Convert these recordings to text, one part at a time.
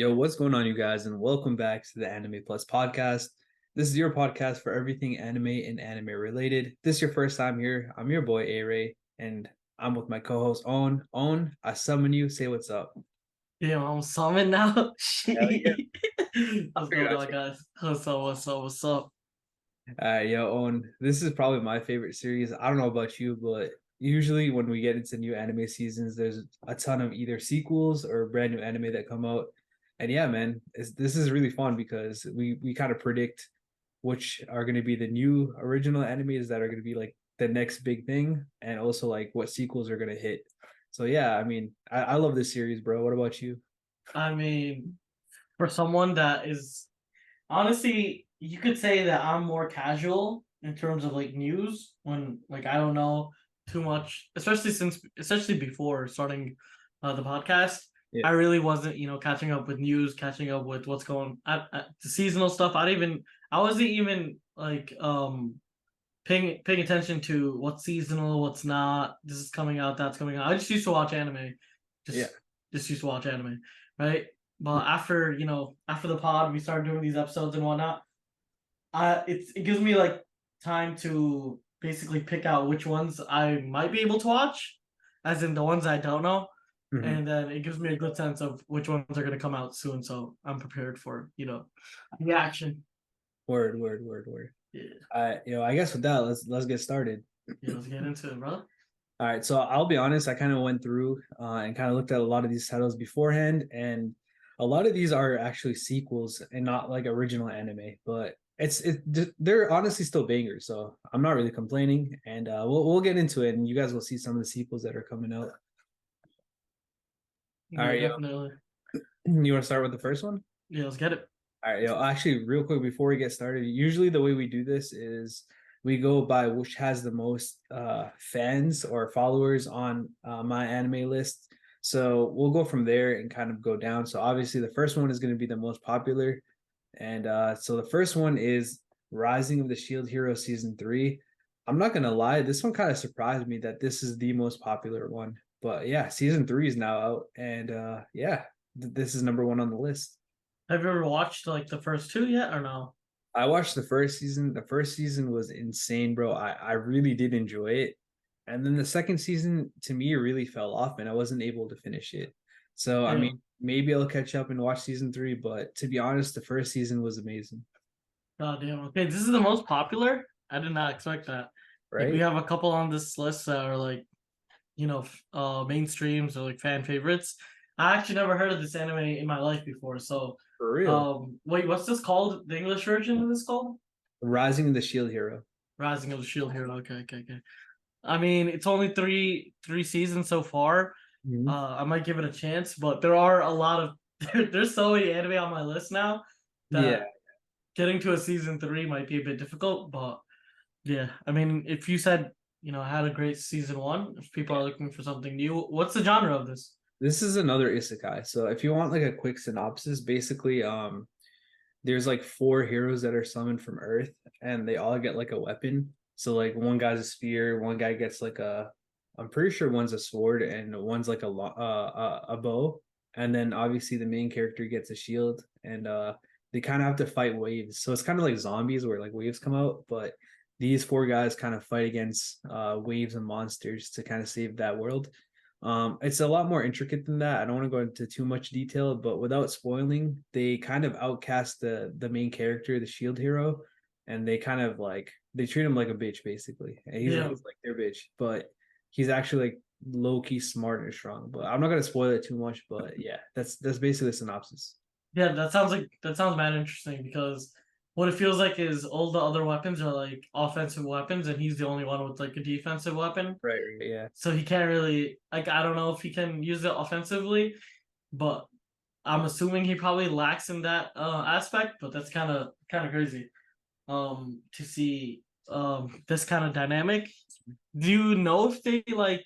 Yo, what's going on, you guys, and welcome back to the Anime Plus podcast. This is your podcast for everything anime and anime related. This is your first time here. I'm your boy Aray, and I'm with my co-host Own. Own, I summon you. Say what's up. Yeah, I'm summoned now. Hell yeah. Shit. What's Figured going out on, guys? What's up? What's up? What's up? yo, Own. This is probably my favorite series. I don't know about you, but usually when we get into new anime seasons, there's a ton of either sequels or brand new anime that come out. And yeah, man, this is really fun because we kind of predict which are going to be the new original animes that are going to be like the next big thing, and also like what sequels are going to hit. So yeah, I mean, I love this series, bro. What about you? I mean, for someone that is honestly, you could say that I'm more casual in terms of like news when like I don't know too much, especially before starting the podcast. Yeah, I really wasn't, catching up with news, catching up with what's going at the seasonal stuff. I wasn't even like paying attention to what's seasonal, what's not. This is coming out, that's coming out. I just used to watch anime, yeah, just just used to watch anime, right? But after the pod, we started doing these episodes and whatnot. It gives me like time to basically pick out which ones I might be able to watch, as in the ones I don't know, hmm. and then it gives me a good sense of which ones are going to come out soon. So I'm prepared for the action. Word. Yeah, I guess with that, let's get started. yeah. Let's get into it, brother. All right, so I'll be honest, I kind of went through and kind of looked at a lot of these titles beforehand, and a lot of these are actually sequels and not like original anime, but they're honestly still bangers, so I'm not really complaining, and we'll get into it, and you guys will see some of the sequels that are coming out. All Yeah, right, yo, definitely. you want to start with the first one? Yeah, let's get it. All right, yo, actually, real quick before we get started, usually the way we do this is we go by which has the most fans or followers on my anime list. So we'll go from there and kind of go down. So obviously, the first one is going to be the most popular, and so the first one is Rising of the Shield Hero season 3. I'm not gonna lie, this one kind of surprised me that this is the most popular one. But yeah, season 3 is now out, and yeah, this is number one on the list. Have you ever watched like the first two yet or no? I watched the first season. The first season was insane, bro. I really did enjoy it. And then the second season to me really fell off and I wasn't able to finish it. So I Damn. mean, maybe I'll catch up and watch season 3, but to be honest, the first season was amazing, God damn. Okay, this is the most popular. I did not expect that. Like we right? have a couple on this list that are like, mainstreams or like fan favorites. I actually never heard of this anime in my life before. So, For real. wait, what's this called? The English version of this called? Rising of the Shield Hero. Rising of the Shield Hero. Okay. I mean, it's only three seasons so far. Mhm. I might give it a chance, but there are a lot of there's so many anime on my list now Yeah. that getting to a season three might be a bit difficult. But yeah, I mean, if you said had a great season one, if people are looking for something new, what's the genre of this? This is another isekai. So if you want like a quick synopsis, basically there's like four heroes that are summoned from Earth, and they all get like a weapon. So like one guy's a spear, one guy gets like I'm pretty sure one's a sword, and one's like a bow, and then obviously the main character gets a shield, and they kind of have to fight waves. So it's kind of like zombies where like waves come out, but these four guys kind of fight against waves and monsters to kind of save that world. It's a lot more intricate than that. I don't want to go into too much detail, but without spoiling, they kind of outcast the main character, the shield hero, and they kind of like they treat him like a bitch basically. And Yeah, he's like their bitch, but he's actually like low key smart and strong. But I'm not gonna spoil it too much. But yeah, that's basically the synopsis. yeah, that sounds mad interesting because what it feels like is all the other weapons are like offensive weapons, and he's the only one with like a defensive weapon. Right. Yeah. So he can't really like I don't know if he can use it offensively, but I'm assuming he probably lacks in that aspect. But that's kind of crazy to see this kind of dynamic. Do you know if they like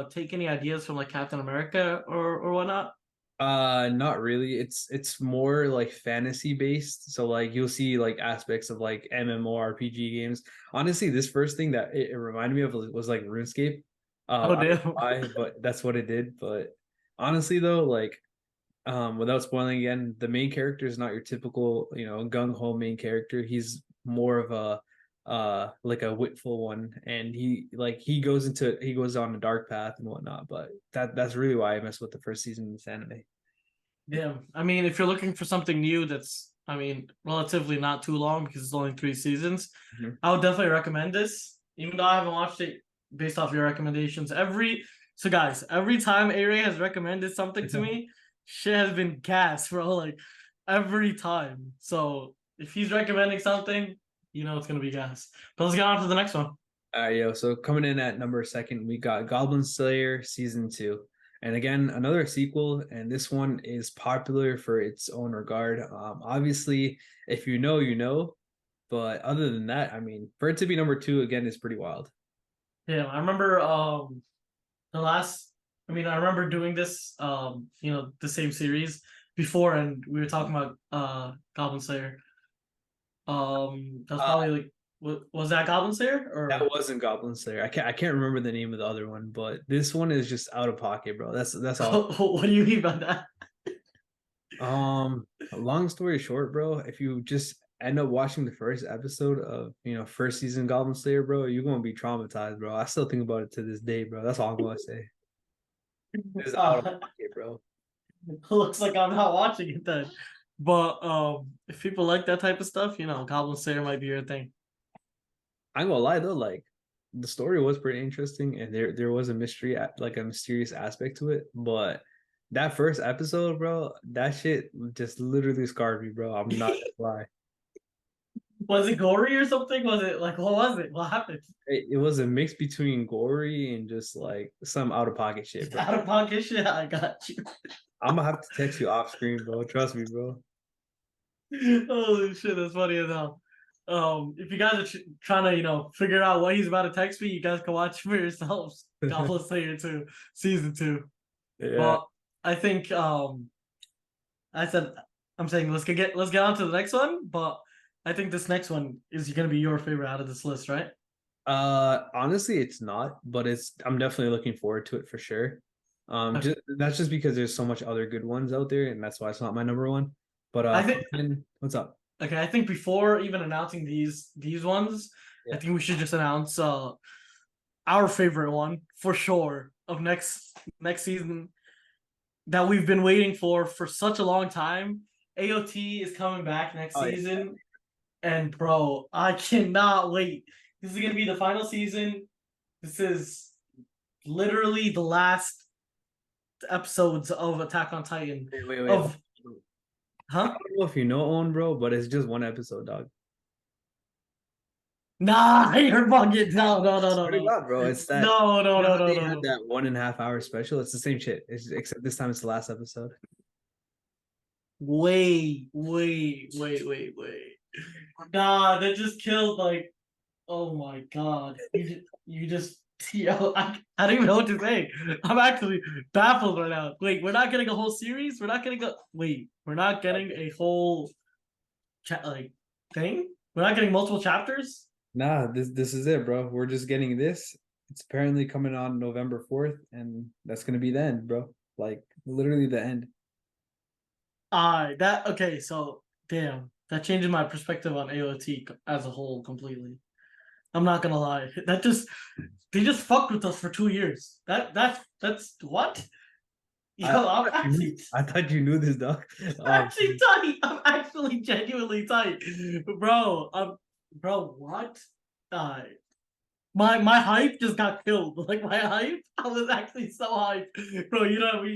take any ideas from like Captain America or whatnot? Not really. It's more like fantasy based. So like you'll see like aspects of like MMORPG games. Honestly, this first thing that it reminded me of was like RuneScape. Oh I don't know damn. why, but that's what it did. But honestly though, like Without spoiling again, the main character is not your typical, gung ho main character. He's more of a like a witful one, and he goes on a dark path and whatnot. But that's really why I mess with the first season of this anime. Yeah, I mean, if you're looking for something new that's, I mean, relatively not too long because it's only 3 seasons, Mhm. I would definitely recommend this. Even though I haven't watched it based off your recommendations, so guys, every time Aray has recommended something to me, shit has been gas, bro. Like every time. So if he's recommending something, you know it's gonna be gas. But let's get on to the next one. All right, yo. So coming in at number second, we got Goblin Slayer season two, and again another sequel. And this one is popular for its own regard. Obviously, if you know, you know. But other than that, I mean, for it to be number two again is pretty wild. Yeah, I remember the last I remember doing this the same series before, and we were talking about Goblin Slayer. That's Uh, probably like, was that Goblin Slayer that or wasn't Goblin Slayer. I can't remember the name of the other one, but this one is just out of pocket, bro. That's all. what do you mean by that? Long story short, bro, if you just end up watching the first episode of first season Goblin Slayer, bro, you're gonna be traumatized, bro. I still think about it to this day, bro. That's all I'm gonna say. It's out of uh, pocket, bro. looks like I'm not watching it then. But if people like that type of stuff, Goblin Slayer might be your thing. I ain't gonna lie though, like the story was pretty interesting, and there was a mystery, like a mysterious aspect to it. But that first episode, bro, that shit just literally scarred me, bro. I'm not gonna lie. Was it gory or something? Was it like, what was it? What happened? It was a mix between gory and just like some out of pocket shit, bro. Out of pocket shit. I got you. I'm gonna have to text you off screen, bro. Trust me, bro. Holy shit, that's funny enough. If you guys are trying to, figure out what he's about to text me, you guys can watch for yourselves. Goblin Slayer 2, season 2. Yeah. But I think I said I'm saying let's get on to the next one, but I think this next one is gonna be your favorite out of this list, right? Honestly, it's not, but I'm definitely looking forward to it for sure. Okay. That's just because there's so much other good ones out there, and that's why it's not my number one. But I think Colin, what's up? okay, I think before even announcing these ones, I Yeah. think we should just announce our favorite one for sure of next season that we've been waiting for such a long time. AOT is coming back next Oh yeah. season, and bro, I cannot wait. This is gonna be the final season. This is literally the last episodes of Attack on Titan. Wait. Of I huh? don't know if you know Owen, bro, but it's just one episode, dog. Nah, you're bugging. No, no, no, no, Swear to no, God, bro. It's that. no, no, You know no, how no, they no, had no. that 1.5 hour special? It's the same shit. Except this time it's the last episode. Wait. Nah, that just killed like. Oh my god. You just yo, I don't even know what to say. I'm actually baffled right now. Wait, we're not getting a whole series? We're not getting a wait, we're not getting a whole like thing? We're not getting multiple chapters? Nah, this is it, bro. We're just getting this. It's apparently coming on November 4th, and that's gonna be the end, bro. Like literally the end. That okay, so damn. That changes my perspective on AOT as a whole completely. I'm not gonna lie. That just they just fucked with us for 2 years. That's what? Yo, I I'm actually I thought you knew this, dog. actually tight. I'm actually genuinely tight, bro. Bro, what? Uh, my hype just got killed. Like my hype, I was actually so hyped, bro. You don't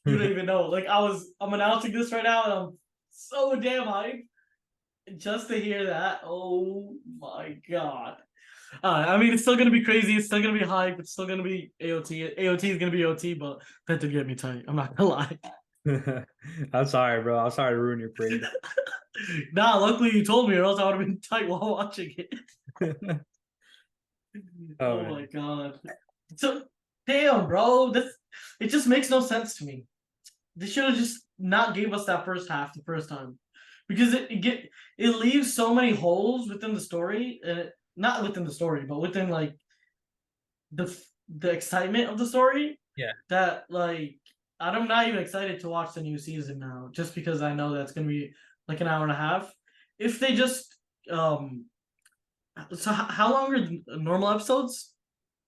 even know. Like I'm announcing this right now, and I'm so damn hyped just to hear that. Oh my god. I mean, it's still gonna be crazy. It's still gonna be hype. It's still gonna be AOT. AOT is gonna be OT, but that did get me tight. I'm not gonna lie. I'm sorry, bro. I'm sorry to ruin your parade. Nah, luckily you told me, or else I would have been tight while watching it. Oh Oh my man. god. So damn, bro. This it just makes no sense to me. They should have just not gave us that first half the first time. Because it leaves so many holes within the story, and not within the story, but within like the the excitement of the story Yeah. that like I'm not even excited to watch the new season now, just because I know that's gonna be like an hour and a half. If they just so how long are the normal episodes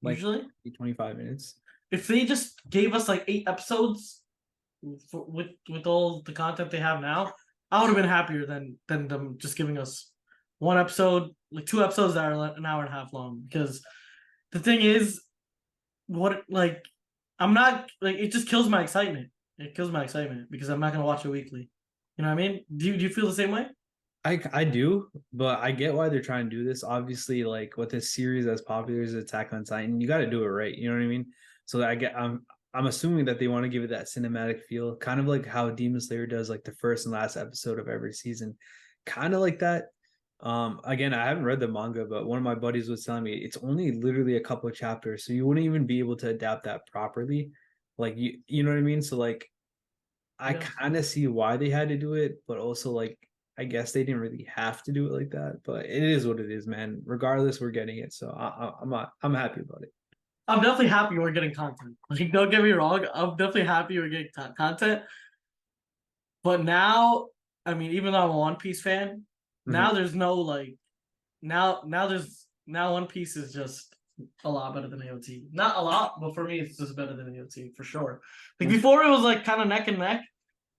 Like usually? 25 minutes. If they just gave us like 8 episodes with all the content they have now, I would have been happier than them just giving us one episode, like 2 episodes that are an hour and a half long. Because the thing is, what like I'm not like it just kills my excitement. It kills my excitement because I'm not gonna watch it weekly. You know what I mean? Do you feel the same way? I do, but I get why they're trying to do this. Obviously, like with this series as popular as Attack on Titan, you got to do it right. You know what I mean? So I'm assuming that they want to give it that cinematic feel, kind of like how Demon Slayer does, like the first and last episode of every season, kind of like that. Again, I haven't read the manga, but one of my buddies was telling me it's only literally a couple of chapters, so you wouldn't even be able to adapt that properly. Like you know what I mean? So like I Yeah. kind of see why they had to do it, but also like I guess they didn't really have to do it like that. But it is what it is, man. Regardless, we're getting it, so I'm happy about it. I'm definitely happy we're getting content. Like, don't get me wrong, I'm definitely happy we're getting content. But now, I mean, even though I'm a One Piece fan, Mhm. now there's no like now One Piece is just a lot better than AOT. Not a lot, but for me it's just better than AOT for sure. Like before it was like kind of neck and neck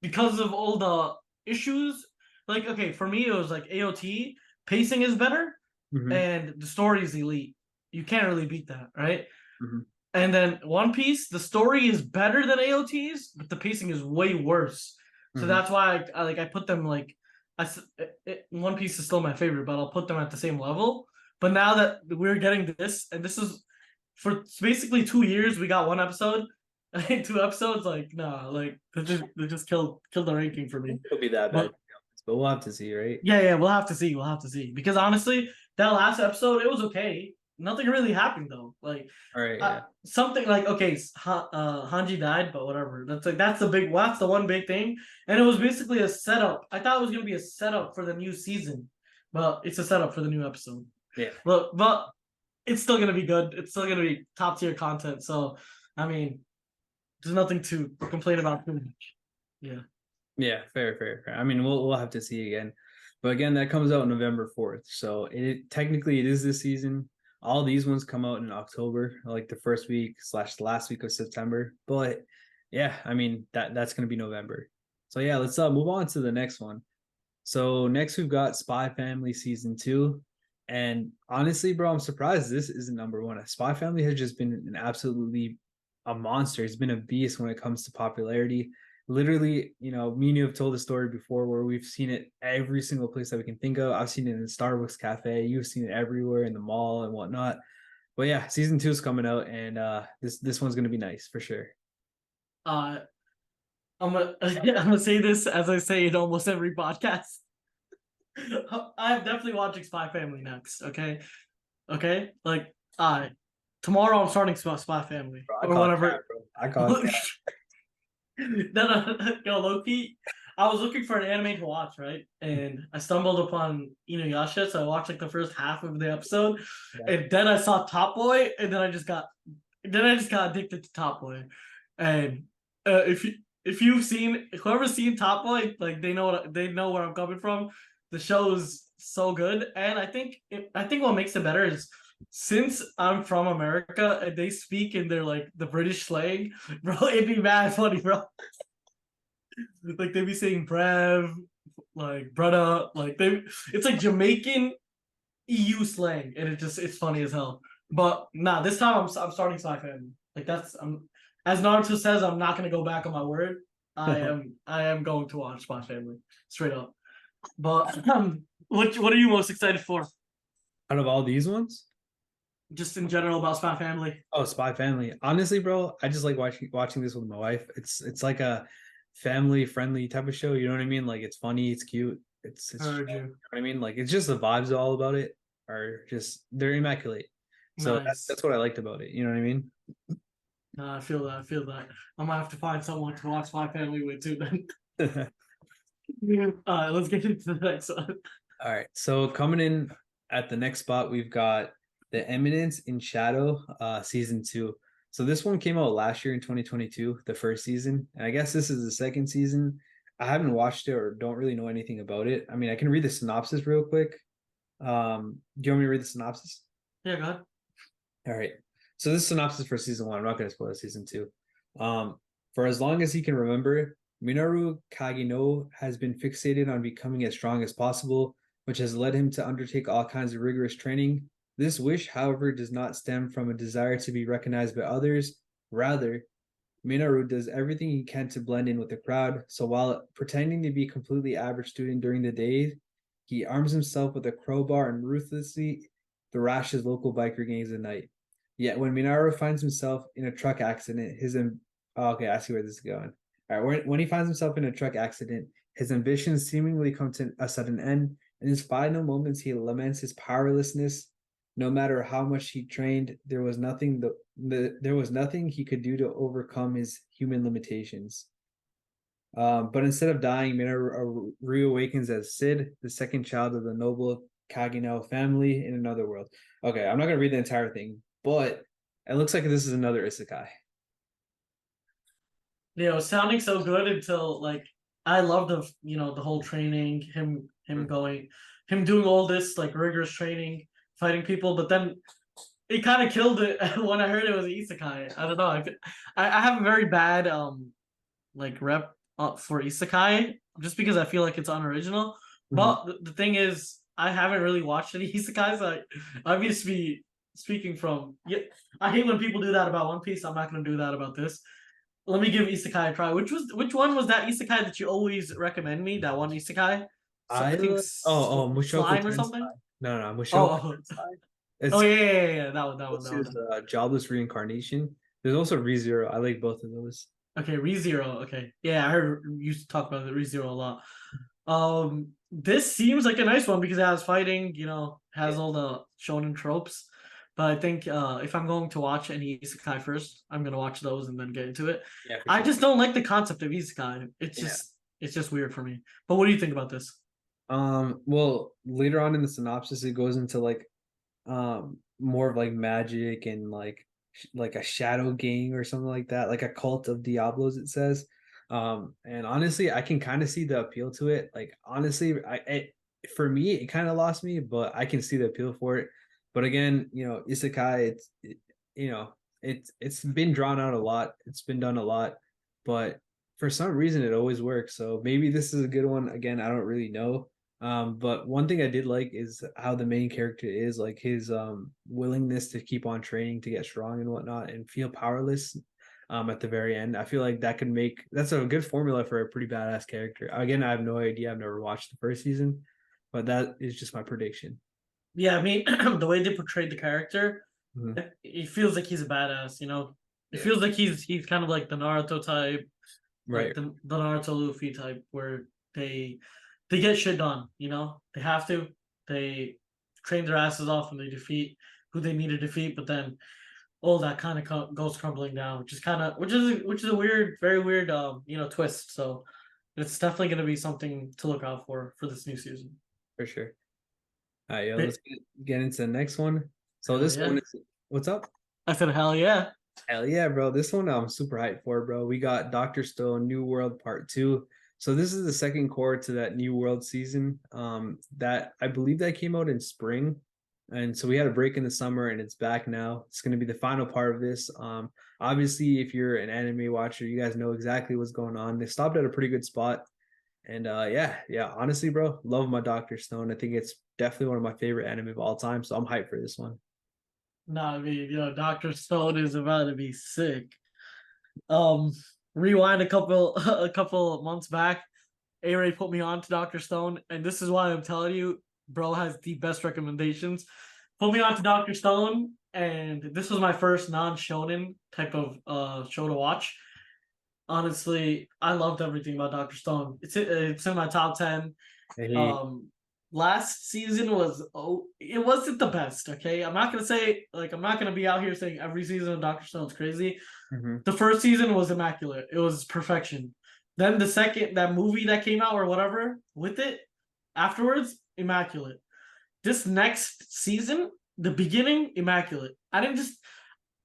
because of all the issues. Like okay, for me it was like AOT pacing is better Mhm. and the story is elite. You can't really beat that, right? Mhm. And then One Piece, the story is better than AOT's, but the pacing is way worse. So Mhm. that's why I put them like One Piece is still my favorite, but I'll put them at the same level. But now that we're getting this, and this is for basically 2 years, we got one episode. In 2 episodes, like nah, like they just killed the ranking for me. It'll be that bad, But but we'll have to see, right? yeah, we'll have to see. We'll have to see. Because honestly, that last episode, it was okay. Nothing really happened though. Like All right, yeah. something like okay, Hanji died, but whatever. That's the one big thing. And it was basically a setup. I thought it was gonna be a setup for the new season, but it's a setup for the new episode. Yeah. But it's still gonna be good. It's still gonna be top tier content. So I mean, there's nothing to complain about too much. Yeah. Yeah, fair. I mean, we'll have to see again. But again, that comes out November 4th. So it technically it is this season. All these ones come out in October, like the first week slash the last week of September. But yeah, I mean that's gonna be November. So yeah, let's move on to the next one. So next we've got Spy Family season 2. And honestly, bro, I'm surprised this isn't number one. Spy Family has just been an absolutely a monster. It's been a beast when it comes to popularity. Literally, me and you have told the story before where we've seen it every single place that we can think of. I've seen it in the Starbucks cafe. You've seen it everywhere in the mall and whatnot. But yeah, season 2 is coming out, and this one's gonna be nice for sure. Uh I'm gonna say this as I say in almost every podcast. I'm definitely watching Spy Family next. Okay, okay. Like, tomorrow I'm starting Spy Family Bro, I or caught cat, whatever. bro. I caught cat. Then, yo, Loki. I was looking for an anime to watch, right? And I stumbled upon Inuyasha, so I watched like the first half of the episode, Yeah. and then I saw Top Boy, and then I just got addicted to Top Boy. And if you've seen whoever's seen Top Boy, like they know where I'm coming from. The show is so good, and I think what makes it better is since I'm from America and they speak in their like the British slang, bro, it'd be mad funny, bro. Like they be saying brev, like brother, like it's like Jamaican EU slang, and it's funny as hell. But nah, this time I'm starting Spy Family. Like as Naruto says, I'm not gonna go back on my word. I am going to watch Spy Family straight up. But what are you most excited for? Out of all these ones, Just in general about Spy Family. oh, Spy Family. Honestly, bro, I just like watching this with my wife. It's like a family friendly type of show. You know what I mean? Like it's funny, it's cute. It's you Heard know you. what I mean? Like it's just the vibes all about it are just they're immaculate. So Nice. that's what I liked about it. You know what I mean? I feel that. I feel that. I might have to find someone to watch Spy Family with too. Then. Let's get into the next one. All right. So coming in at the next spot, we've got The Eminence in Shadow, season 2. So this one came out last year in 2022, the first season, and I guess this is the second season. I haven't watched it or don't really know anything about it. I mean, I can read the synopsis real quick. Do you want me to read the synopsis? Yeah, go ahead. All right. So this is synopsis for season one. I'm not going to spoil season two. For as long as he can remember, Minoru Kagino has been fixated on becoming as strong as possible, which has led him to undertake all kinds of rigorous training. This wish, however, does not stem from a desire to be recognized by others. Rather, Minoru does everything he can to blend in with the crowd. So while pretending to be a completely average student during the day, he arms himself with a crowbar and ruthlessly thrashes local biker gangs at night. Yet when Minoru finds himself in a truck accident, okay, I see where this is going. All right, when he finds himself in a truck accident, his ambitions seemingly come to a sudden end. In his final moments, he laments his powerlessness. No matter how much he trained, there was nothing he could do to overcome his human limitations. But instead of dying, Minoru reawakens as Sid, the second child of the noble Kagino family in another world. Okay, I'm not gonna read the entire thing, but it looks like this is another isekai. Sounding so good until like I love the whole training, him doing all this like rigorous training, fighting people, but then it kind of killed it when I heard it was isekai. I don't know. I have a very bad like rep for isekai just because I feel like it's unoriginal. But the thing is, I haven't really watched any isekais. I'm just be speaking from. Yeah, I hate when people do that about One Piece. I'm not going to do that about this. Let me give isekai a try. Which one was that isekai that you always recommend me? That one isekai. So, I think Mushoku slime or Tensei. something. No, Oh, Mushoku oh, Tensei. oh It's yeah. That one. That one. this That one. is Jobless Reincarnation. There's also ReZero. I like both of those. Okay, ReZero. Okay, yeah, I heard you talk about the ReZero a lot. This seems like a nice one because it has fighting. Has Yeah, all the shonen tropes. But I think if I'm going to watch any isekai first, I'm gonna watch those and then get into it. yeah, for I sure. just don't like the concept of isekai. Yeah. It's just weird for me. But what do you think about this? Well, later on in the synopsis, it goes into like more of like magic and like a shadow gang or something like that, like a cult of Diablos, it says. And honestly, I can kind of see the appeal to it. Like honestly, for me, it kind of lost me, but I can see the appeal for it. But again, isekai, it's been drawn out a lot. It's been done a lot, but for some reason it always works. So maybe this is a good one. Again, I don't really know. But one thing I did like is how the main character is, like his willingness to keep on training to get strong and whatnot and feel powerless at the very end. I feel like that's a good formula for a pretty badass character. Again, I have no idea. I've never watched the first season, but that is just my prediction. Yeah, I mean, the way they portrayed the character, Mhm. it feels like he's a badass. It Yeah. feels like he's kind of like the Naruto type, like Right. the Naruto Luffy type, where they get shit done. They have to. They train their asses off and they defeat who they need to defeat, but then all that kind of goes crumbling down, which is a weird, very weird, twist. So it's definitely going to be something to look out for this new season. For sure. All right, yo, But, let's get into the next one. So hell this yeah! one is what's up? I said hell yeah. Hell yeah, bro. This one I'm super hyped for, bro. We got Doctor Stone New World Part 2. So this is the second core to that New World season. That I believe that came out in spring. And so we had a break in the summer and it's back now. It's gonna be the final part of this. Obviously, if you're an anime watcher, you guys know exactly what's going on. They stopped at a pretty good spot. And yeah, honestly, bro, love my Doctor Stone. I think it's definitely one of my favorite anime of all time. So I'm hyped for this one. No, I mean, Doctor Stone is about to be sick. Um, Rewind a couple months back, Aray put me on to Doctor Stone, and this is why I'm telling you, bro has the best recommendations. Put me on to Doctor Stone, and this was my first non-shonen type of show to watch. Honestly, I loved everything about Doctor Stone. It's in my top 10. Hey, Um, Last season it wasn't the best. Okay, I'm not gonna be out here saying every season of Doctor Stone's crazy. mhm. The first season was immaculate. It was perfection. Then that movie that came out or whatever with it afterwards, immaculate. This next season, the beginning, immaculate. I didn't just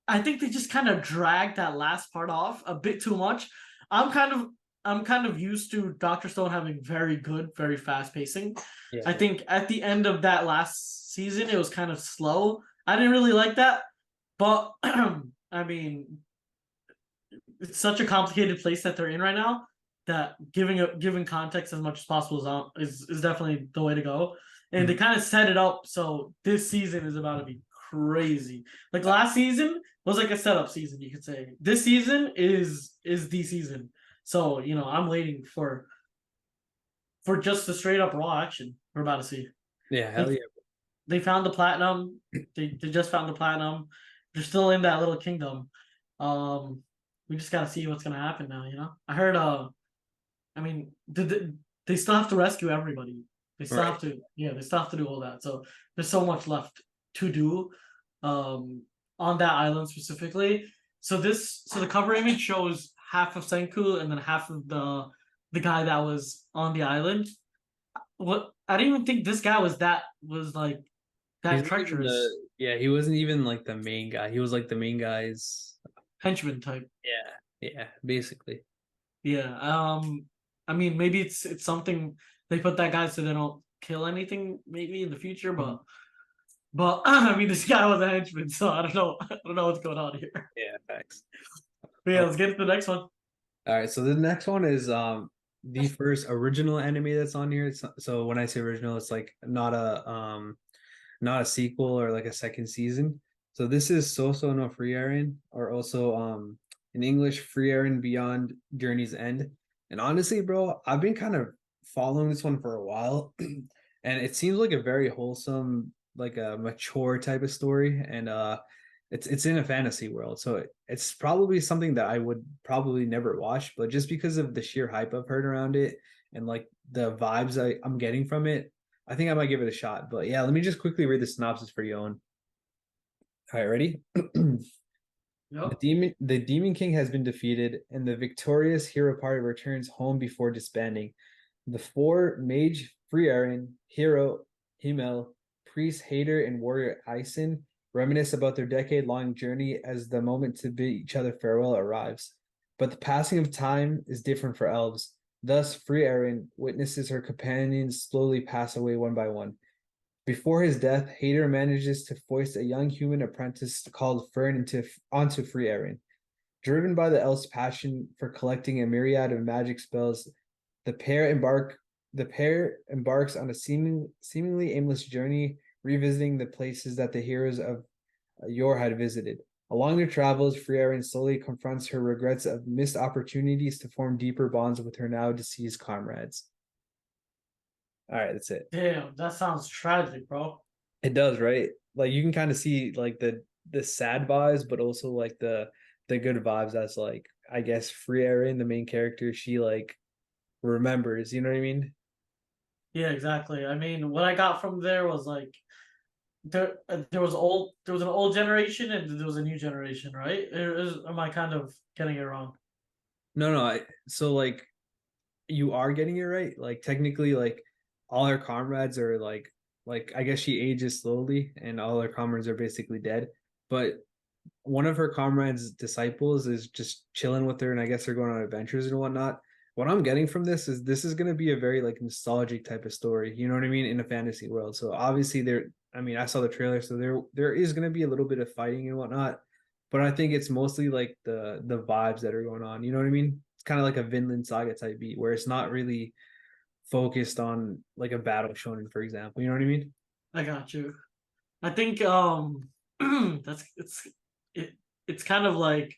I think they just kind of dragged that last part off a bit too much. I'm kind of I'm kind of used to Doctor Stone having very good, very fast pacing. Yeah, I think at the end of that last season, it was kind of slow. I didn't really like that, but I mean, it's such a complicated place that they're in right now that giving context as much as possible is definitely the way to go. And they Mhm. kind of set it up so this season is about to be crazy. Like last season was like a setup season, you could say. This season is the season. So I'm waiting for just the straight up raw action we're about to see. Yeah, hell Like yeah. they found the platinum. They just found the platinum. They're still in that little kingdom. Um, we just gotta see what's gonna happen now. I heard. I mean, they still have to rescue everybody. They still Right. have to. Yeah, they still have to do all that. So there's so much left to do. On that island specifically. So the cover image shows half of Senku and then half of the guy that was on the island. What I didn't even think this guy was like He's that not even treacherous he wasn't even like the main guy. He was like the main guy's henchman type. yeah, yeah, basically. Yeah. I mean, maybe it's something they put that guy so they don't kill anything maybe in the future, Mhm. but I mean, this guy was a henchman, so I don't know. I don't know what's going on here. Yeah, facts. But yeah, let's get to the next one. All right, so the next one is the first original anime that's on here. So when I say original, it's like not a sequel or like a second season. So this is Soso no Free Aaron, or also in English Free Aaron Beyond Journey's End. And honestly, bro, I've been kind of following this one for a while, and it seems like a very wholesome, like a mature type of story, and it's in a fantasy world, so it's probably something that I would probably never watch, but just because of the sheer hype I've heard around it and like the vibes I'm getting from it, I think I might give it a shot. But yeah, let me just quickly read the synopsis for you, Owen. All right, ready? Yep. The Demon King has been defeated, and the victorious hero party returns home before disbanding. The four mage Free Aaron, Hero, Himmel, Priest Hater, and Warrior Ison reminisce about their decade-long journey as the moment to bid each other farewell arrives. But the passing of time is different for elves. Thus, Free Aaron witnesses her companions slowly pass away one by one. Before his death, Hader manages to foist a young human apprentice called Fern onto Free Aaron. Driven by the elf's passion for collecting a myriad of magic spells, the pair embark the pair embarks on a seemingly aimless journey, revisiting the places that the heroes of Yor had visited. Along their travels, Free Aaron slowly confronts her regrets of missed opportunities to form deeper bonds with her now deceased comrades. All right, that's it. Damn, that sounds tragic, bro. It does, right? Like you can kind of see like the sad vibes, but also like the good vibes. That's like I guess Free Aaron, the main character, she like remembers. You know what I mean? Yeah, exactly. I mean, what I got from there was like there was an old generation and there was a new generation, right? Am I kind of getting it wrong? No, no. So like you are getting it right. Like technically, like all her comrades are like I guess she ages slowly, and all her comrades are basically dead. But one of her comrades' disciples is just chilling with her, and I guess they're going on adventures and whatnot. What I'm getting from this is going to be a very like nostalgic type of story. You know what I mean? In a fantasy world. So obviously there. I mean, I saw the trailer, so there is going to be a little bit of fighting and whatnot. But I think it's mostly like the vibes that are going on. You know what I mean? It's kind of like a Vinland Saga type beat where it's not really focused on like a battle shonen, for example. You know what I mean? I got you. I think that's it it's kind of like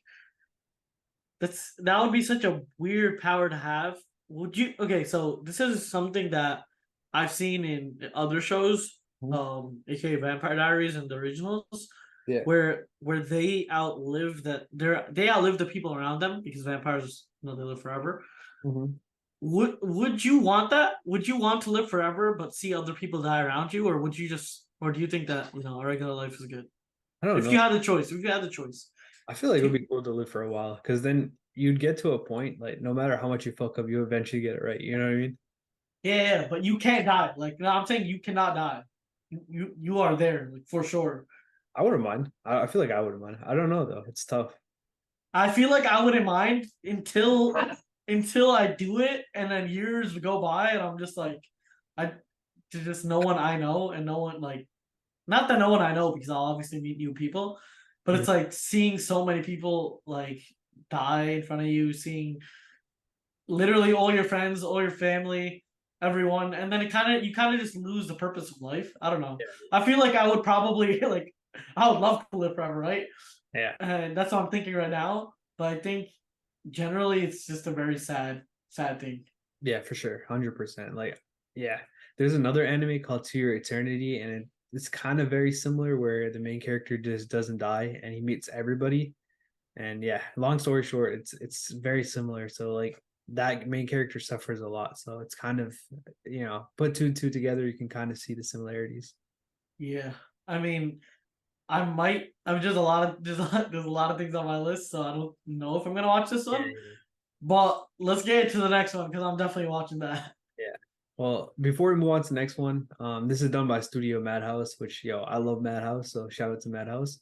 that would be such a weird power to have. Would you okay, so this is something that I've seen in other shows, aka Vampire Diaries and the originals, Yeah. where they outlive the people around them because vampires they live forever. Mm-hmm. Would you want that? Would you want to live forever but see other people die around you, or or do you think that a regular life is good? I don't If you know. had the choice, if you had the choice. I feel like it would Do be cool to live for a while because then you'd get to a point like no matter how much you fuck up, you eventually get it right. You know what I mean? Yeah, but you can't die. Like no, I'm saying you cannot die. You are there like, for sure. I wouldn't mind. I feel like I wouldn't mind. I don't know though. It's tough. I feel like I wouldn't mind until I do it, and then years go by, and I'm just like, I there's just no one I know, and no one like, not that no one I know because I'll obviously meet new people, but Mhm. it's like seeing so many people like die in front of you, seeing literally all your friends, all your family, everyone, and then you kind of just lose the purpose of life. I don't know. Yeah. I feel like I would probably like I would love to live forever, right? Yeah. And that's what I'm thinking right now. But I think generally it's just a very sad thing. Yeah, for sure. 100%. Like, yeah. There's another anime called To Your Eternity, and it's kind of very similar where the main character just doesn't die and he meets everybody. And yeah, long story short, it's very similar. So like that main character suffers a lot. So it's kind of, put two together, you can kind of see the similarities. Yeah. I mean, I might. I'm just a lot of there's a lot of things on my list, so I don't know if I'm gonna watch this Yeah, one. yeah, But let's get to the next one because I'm definitely watching that. yeah. Well, before we move on to the next one, this is done by Studio Madhouse, which I love Madhouse, so shout out to Madhouse.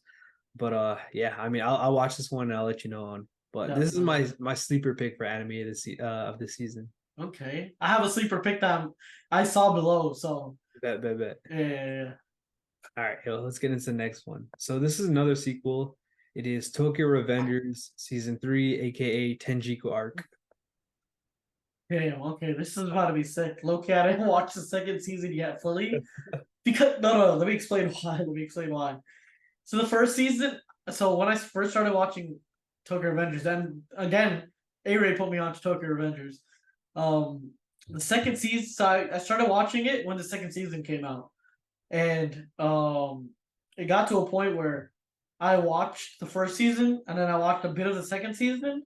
But yeah, I mean, I'll watch this one and I'll let you know on. But this is Definitely. my sleeper pick for anime of this season. Okay. I have a sleeper pick that I saw below, so Bet. yeah, yeah, yeah. All right, let's get into the next one. So this is another sequel. It is Tokyo Revengers Season 3, aka Tenjiku Arc. Damn, okay, this is about to be sick. Loki, I didn't watch the second season yet fully. Because no, let me explain why. Let me explain why. So the first season, so when I first started watching Tokyo Revengers, then again, A-Ray put me on to Tokyo Revengers. The second season, so I started watching it when the second season came out, and it got to a point where I watched the first season and then I watched a bit of the second season,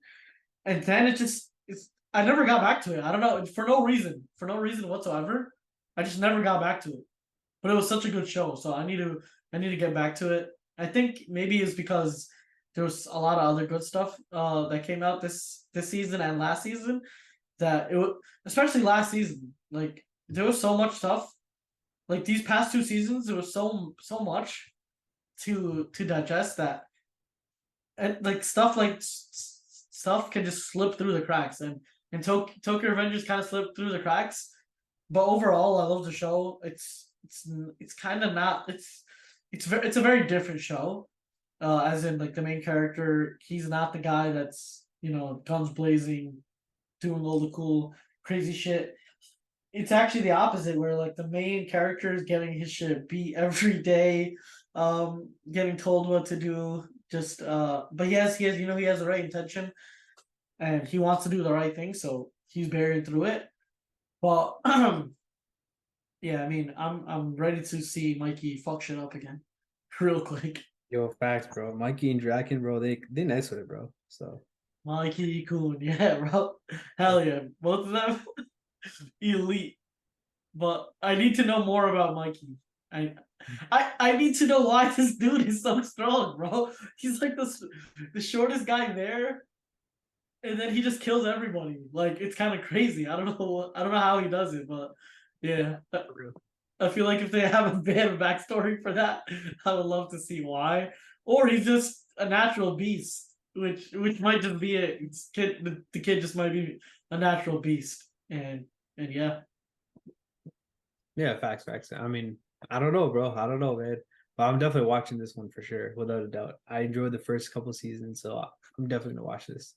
and then it's I never got back to it. I don't know for no reason whatsoever. I just never got back to it. But it was such a good show, so I need to get back to it. I think maybe it's because there was a lot of other good stuff that came out this season and last season that it was, especially last season, like there was so much stuff. Like these past two seasons, there was so much to digest that, and like stuff stuff can just slip through the cracks, and Tokyo Revengers kind of slipped through the cracks. But overall, I love the show. It's kind of not it's a very different show. As in like the main character, he's not the guy that's guns blazing, doing all the cool crazy shit. It's actually the opposite, where like the main character is getting his shit beat every day, getting told what to do. Just but he has he has the right intention and he wants to do the right thing, so he's bearing through it. But yeah, I mean, I'm ready to see Mikey fuck shit up again, real quick. Yo, facts, bro. Mikey and Draken, bro, they nice with it, bro. So Mikey Coon, yeah, bro, hell yeah, both of them elite. But I need to know more about Mikey. I I need to know why this dude is so strong, bro. He's like the shortest guy there, and then he just kills everybody. Like it's kind of crazy. I don't know how he does it, but yeah. for real. I feel like if they have a bit of backstory for that, I would love to see why. Or he's just a natural beast, which might just be it. The kid just might be a natural beast, and yeah. Yeah, facts. I mean, I don't know, bro. I don't know, man. But I'm definitely watching this one for sure, without a doubt. I enjoyed the first couple seasons, so I'm definitely gonna watch this.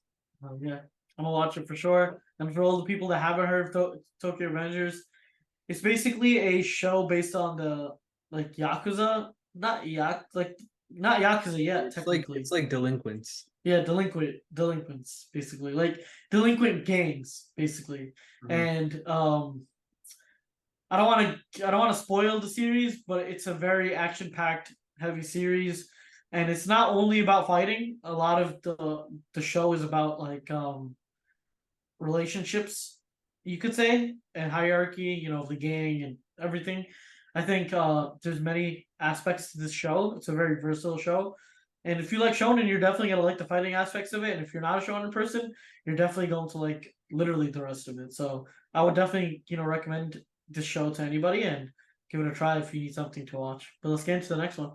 Yeah, I'm gonna watch it for sure. And for all the people that haven't heard of Tokyo Revengers, it's basically a show based on the like Yakuza, not Yakuza yet, It's technically. like delinquents. Yeah, delinquents, basically. Like delinquent gangs, basically. Mhm. And I don't want to spoil the series, but it's a very action-packed heavy series. And it's not only about fighting. A lot of the show is about like relationships, you could say, and hierarchy, the gang and everything. I think there's many aspects to this show. It's a very versatile show. And if you like shonen, you're definitely gonna like the fighting aspects of it. And if you're not a shonen person, you're definitely going to like literally the rest of it. So I would definitely, recommend this show to anybody and give it a try if you need something to watch. But let's get into the next one.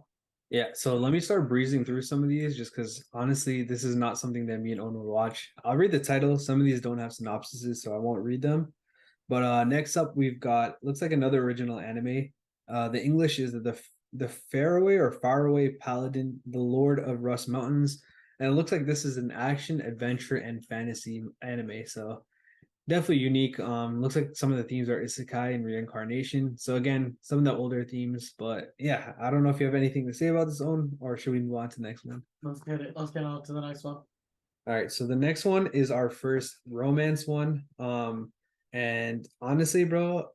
Yeah, so let me start breezing through some of these just because honestly, this is not something that me and Owen will watch. I'll read the title. Some of these don't have synopsises, so I won't read them. But next up, we've got looks like another original anime. The English is the Faraway or Faraway Paladin, the Lord of Rust Mountains, and it looks like this is an action, adventure, and fantasy anime. So definitely unique. Looks like some of the themes are isekai and reincarnation. So again, some of the older themes, but yeah, I don't know if you have anything to say about this own, or should we move on to the next one? Let's get it. Let's get on to the next one. All right, so the next one is our first romance one. And honestly, bro,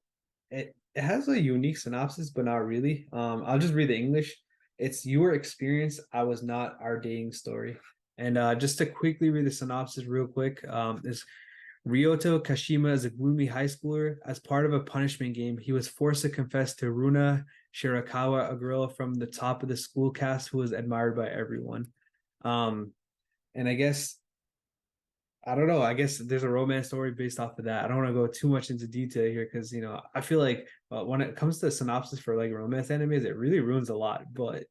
it has a unique synopsis, but not really. I'll just read the English. It's your experience. I was not our dating story. And just to quickly read the synopsis real quick, is Ryoto Kashima is a gloomy high schooler. As part of a punishment game, he was forced to confess to Runa Shirakawa, a girl from the top of the school cast who was admired by everyone. Um, and I guess I don't know. I guess there's a romance story based off of that. I don't want to go too much into detail here because I feel like when it comes to synopsis for like romance animes, it really ruins a lot. But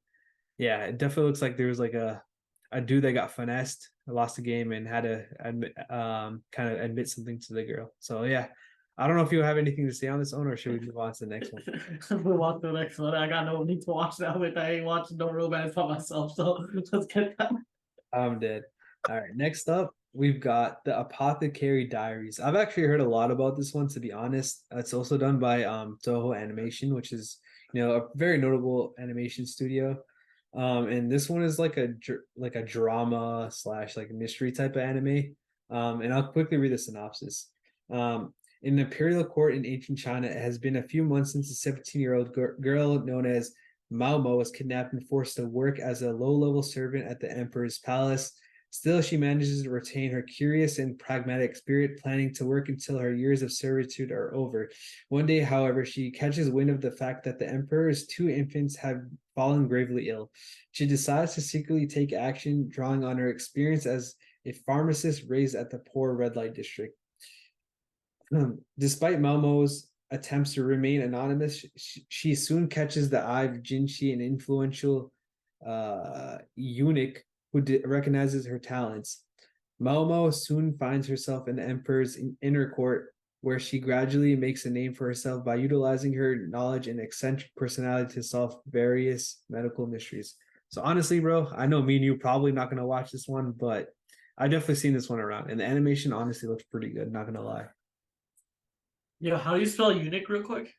yeah, it definitely looks like there was like a dude that got finessed, lost the game, and had to admit kind of admit something to the girl. So yeah, I don't know if you have anything to say on this one, or should we move on to the next one? Move on to the next one. I got no need to watch that with. I ain't watching no romance by myself. So let's get that. I'm dead. All right, next up, we've got the Apothecary Diaries. I've actually heard a lot about this one, to be honest. It's also done by Toho Animation, which is a very notable animation studio. And this one is like a drama slash like mystery type of anime. And I'll quickly read the synopsis. In an imperial court in ancient China, it has been a few months since a 17-year-old girl known as Mao Mo was kidnapped and forced to work as a low-level servant at the emperor's palace. Still, she manages to retain her curious and pragmatic spirit, planning to work until her years of servitude are over. One day, however, she catches wind of the fact that the emperor's two infants have fallen gravely ill. She decides to secretly take action, drawing on her experience as a pharmacist raised at the poor red light district. Despite Malmo's attempts to remain anonymous, she soon catches the eye of Jinshi, an influential eunuch who recognizes her talents. Malmo soon finds herself in the emperor's inner court, where she gradually makes a name for herself by utilizing her knowledge and eccentric personality to solve various medical mysteries. So honestly, bro, I know me and you probably not gonna watch this one, but I definitely seen this one around, and the animation honestly looks pretty good. Not gonna lie. Yo, how do you spell eunuch real quick?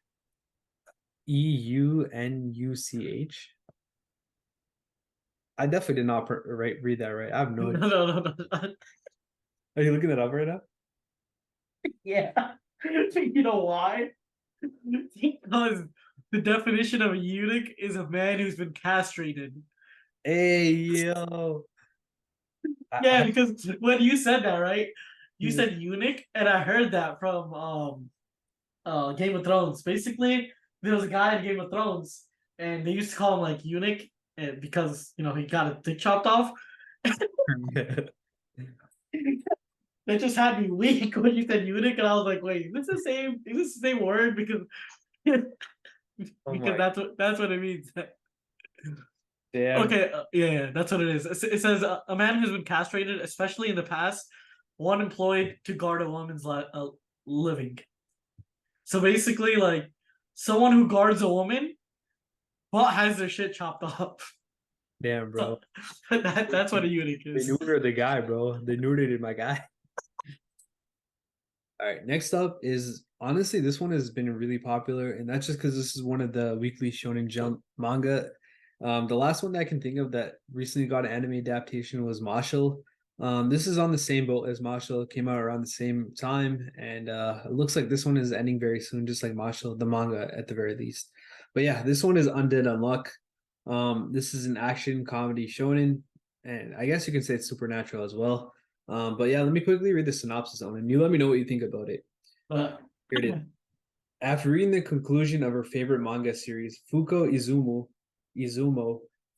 Eunuch. I definitely did not read that right. I have no idea. No. Are you looking it up right now? Yeah. You know why? Because the definition of a eunuch is a man who's been castrated. Hey yo. Yeah, because when you said that, right? You Mhm. said eunuch, and I heard that from Game of Thrones. Basically, there was a guy in Game of Thrones, and they used to call him like eunuch, and because he got his dick chopped off. That just had me weak when you said eunuch, and I was like, wait, is this the same? Is this the same word? Because Oh because my that's what it means. damn. Okay, yeah, that's what it is. It says a man who's been castrated, especially in the past, one employed to guard a woman's living. So basically, like someone who guards a woman, but has their shit chopped off. Damn, So bro. that's what a eunuch They is. neutered the guy, bro. They neutered my guy. All right, next up is honestly, this one has been really popular, and that's just because this is one of the weekly Shonen Jump manga. The last one that I can think of that recently got an anime adaptation was Marshall. This is on the same boat as Marshall. It came out around the same time, and it looks like this one is ending very soon, just like Marshall, the manga at the very least. But yeah, this one is Undead Unluck. This is an action comedy shonen, and I guess you can say it's supernatural as well. But yeah, let me quickly read the synopsis on it, and you let me know what you think about it. But Here it is. After reading the conclusion of her favorite manga series, Izumo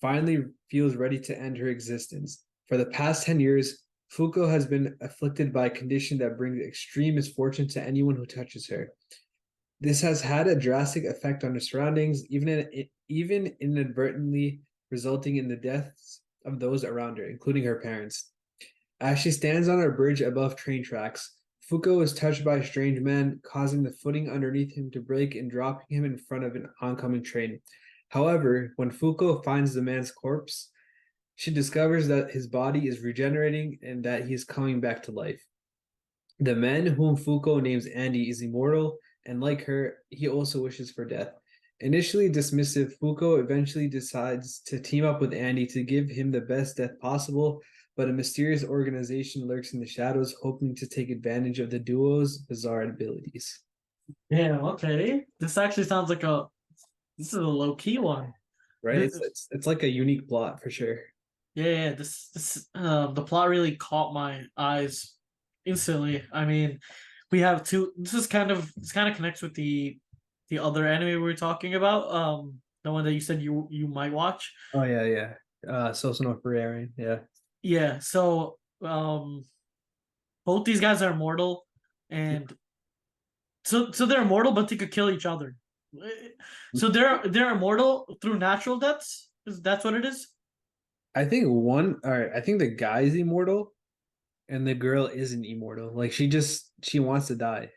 finally feels ready to end her existence. For the past 10 years, Fuko has been afflicted by a condition that brings extreme misfortune to anyone who touches her. This has had a drastic effect on her surroundings, even inadvertently resulting in the deaths of those around her, including her parents. As she stands on a bridge above train tracks, Fuko is touched by a strange man, causing the footing underneath him to break and dropping him in front of an oncoming train. However, when Fuko finds the man's corpse, she discovers that his body is regenerating and that he is coming back to life. The man whom Fuko names Andy is immortal, and like her, he also wishes for death. Initially dismissive, Fuko eventually decides to team up with Andy to give him the best death possible, but a mysterious organization lurks in the shadows, hoping to take advantage of the duo's bizarre abilities. Yeah, okay. This actually sounds like a this is a low key one. Right? This, It's like a unique plot for sure. yeah, this the plot really caught my eyes instantly. I mean, we have two. This kind of connects with the other anime we were talking about. The one that you said you might watch. Oh yeah, yeah. Sosuno Ferrari, yeah. Yeah. So both these guys are immortal, and so they're immortal, but they could kill each other. So they're immortal through natural deaths. That's what it is? I think all right, I think the guy's immortal and the girl isn't immortal. Like she wants to die.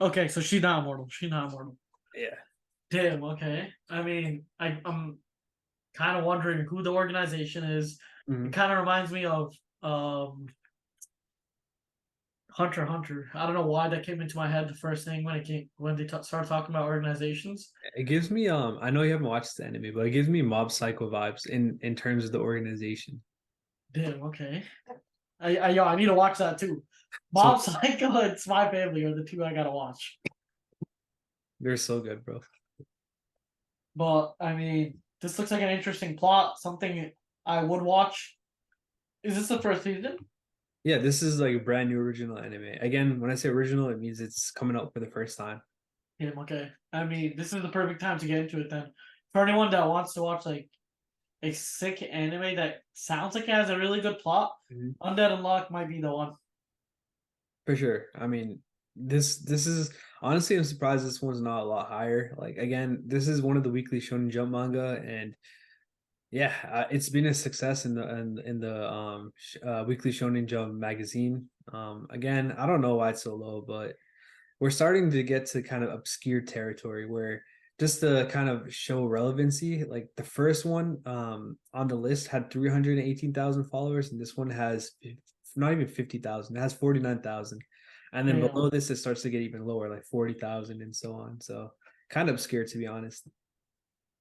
Okay, so she's not immortal. She's not immortal. Yeah. Damn. Okay. I mean, I'm kind of wondering who the organization is. It Mhm. kind of reminds me of Hunter x Hunter. I don't know why that came into my head the first thing when they started talking about organizations. It gives me I know you haven't watched the anime, but it gives me Mob Psycho vibes in terms of the organization. Damn. Okay. I need to watch that too. So Mob Psycho and Spy Family are the two I gotta watch. they're so good, bro. But I mean, this looks like an interesting plot. Something I would watch. Is this the first season? Yeah, this is like a brand new original anime. Again, when I say original, it means it's coming out for the first time. Yeah. Okay. I mean, this is the perfect time to get into it then. For anyone that wants to watch like a sick anime that sounds like it has a really good plot, Mhm. Undead Unlock might be the one. For sure. I mean, this is honestly I'm surprised this one's not a lot higher. Like again, this is one of the weekly Shonen Jump manga, and yeah, it's been a success in the Weekly Shonen Jump magazine. Again, I don't know why it's so low, but we're starting to get to kind of obscure territory where just to kind of show relevancy, like the first one on the list had 318,000 followers, and this one has not even 50,000. It has 49,000. And then Yeah. below this, it starts to get even lower, like 40,000 and so on. So kind of obscure, to be honest.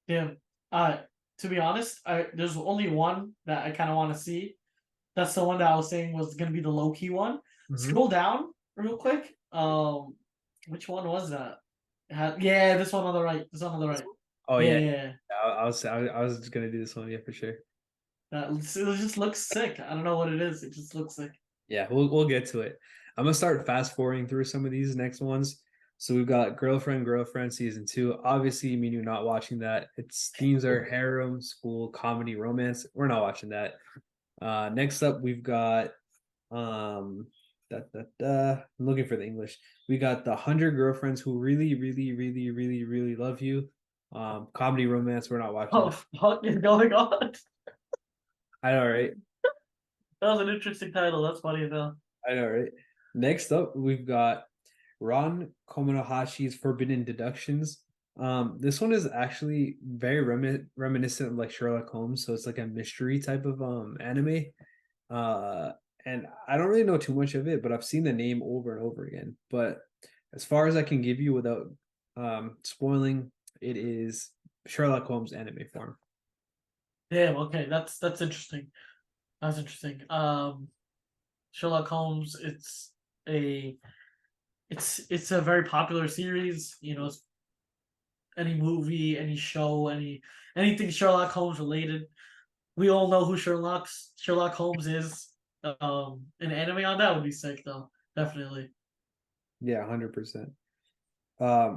Yeah. Uh to be honest, there's only one that I kind of want to see. That's the one that I was saying was gonna be the low key one. Mhm. Scroll down real quick. Which one was that? Yeah, this one on the right. This one on the right. Oh, Yeah, yeah. yeah. I was just going to do this one. Yeah, for sure. It just looks sick. I don't know what it is. It just looks sick. Yeah, we'll get to it. I'm gonna start fast forwarding through some of these next ones. So we've got Girlfriend season two. Obviously, me and you not watching that. Its themes are harem, school, comedy, romance. We're not watching that. Next up we've got um I'm looking for the English. We got the 100 girlfriends who really love you. Comedy romance. We're not watching Oh, that. fuck is going on? I know, right? That was an interesting title. That's funny though. I know, right? Next up, we've got Ron Komonohashi's Forbidden Deductions. This one is actually very reminiscent of like Sherlock Holmes, so it's like a mystery type of anime. Uh, and I don't really know too much of it, but I've seen the name over and over again. But as far as I can give you without spoiling, it is Sherlock Holmes anime form. Damn. Okay, that's interesting. That's interesting. Sherlock Holmes. A it's a very popular series. You know, any movie, any show, anything Sherlock Holmes related. We all know who Sherlock Holmes is. An anime on that would be sick though. Definitely. Yeah, 100%.